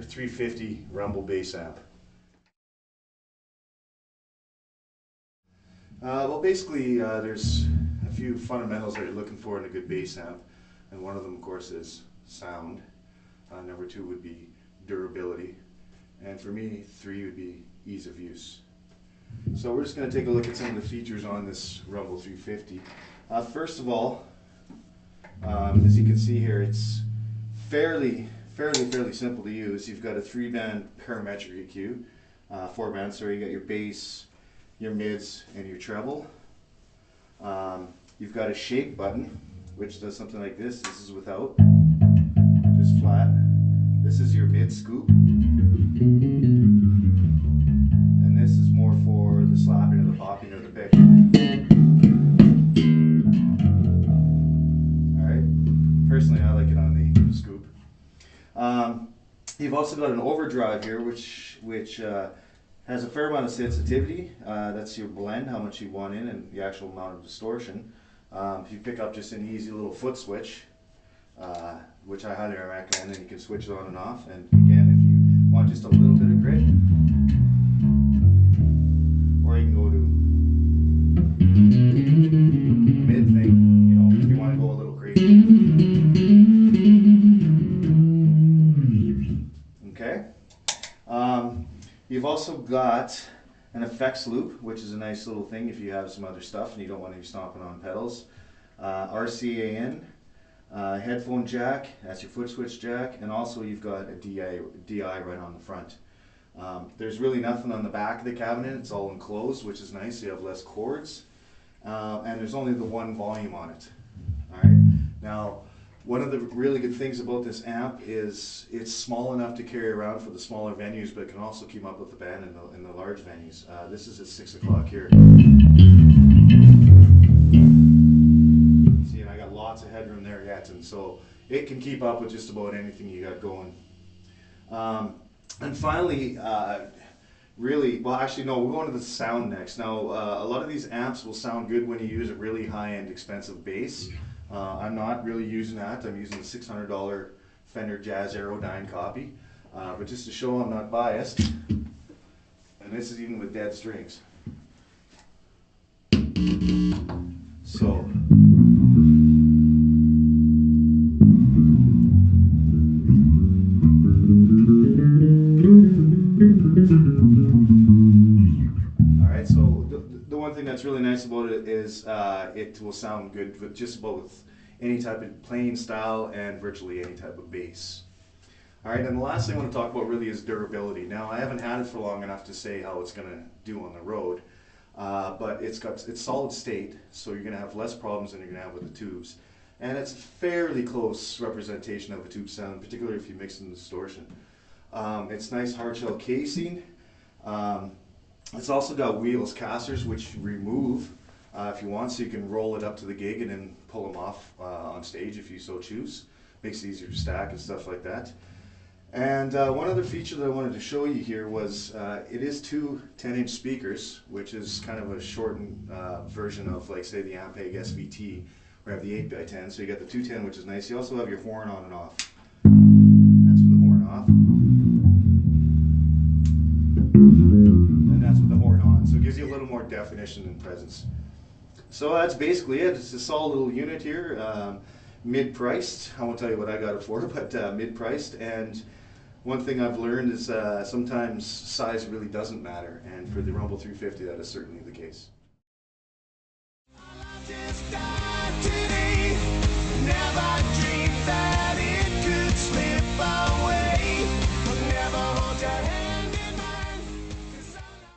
350 rumble bass amp. Well, basically, there's a few fundamentals that you're looking for in a good bass amp, and one of them, of course, is sound. Number two would be durability, and for me, three would be ease of use. So we're just going to take a look at some of the features on this Rumble 350. First of all, as you can see here, it's fairly simple to use. You've got a 3-band parametric EQ, 4 bands, sorry. You got your bass, your mids, and your treble. You've got a shake button, which does something like this. This is without, just flat. This is your mid scoop, and this is more for the slapping or the popping or the pick. Alright, personally I like it on the scoop. You've also got an overdrive here, which has a fair amount of sensitivity. That's your blend, how much you want in, and the actual amount of distortion. If you pick up just an easy little foot switch, which I highly recommend, then you can switch it on and off. And again, if you want just a little bit of grit, or you can go to mid thing, you know, if you want to go a little crazy. Okay. You've also got an effects loop, which is a nice little thing if you have some other stuff and you don't want to be stomping on pedals. RCAN, headphone jack, that's your foot switch jack, and also you've got a DI right on the front. There's really nothing on the back of the cabinet, it's all enclosed, which is nice, so you have less cords, and there's only the one volume on it. Alright, now one of the really good things about this amp is it's small enough to carry around for the smaller venues, but it can also keep up with the band in the large venues. This is at 6 o'clock here. See, and I got lots of headroom there yet, and so it can keep up with just about anything you got going. And finally, really, well actually no, we're going to the sound next. Now, a lot of these amps will sound good when you use a really high-end expensive bass. I'm not really using that. I'm using the $600 Fender Jazz Aerodyne copy, but just to show I'm not biased, and this is even with dead strings. So alright, so the one thing that's really nice about it is it will sound good with just about with any type of playing style and virtually any type of bass. Alright, and the last thing I want to talk about really is durability. Now, I haven't had it for long enough to say how it's going to do on the road, but it's solid state, so you're going to have less problems than you're going to have with the tubes. And it's a fairly close representation of a tube sound, particularly if you mix in distortion. It's nice hard shell casing. It's also got wheels, casters, which you remove if you want, so you can roll it up to the gig and then pull them off on stage if you so choose. Makes it easier to stack and stuff like that. And one other feature that I wanted to show you here was it is two 10-inch speakers, which is kind of a shortened version of, like, say, the Ampeg SVT, where you have the 8x10. So you got the 210, which is nice. You also have your horn on and off. That's with the horn off. And that's with the horn on. So it gives you a little more definition and presence. So that's basically it. It's a solid little unit here, mid-priced. I won't tell you what I got it for, but mid-priced. And one thing I've learned is sometimes size really doesn't matter, and for the Rumble 350 that is certainly the case.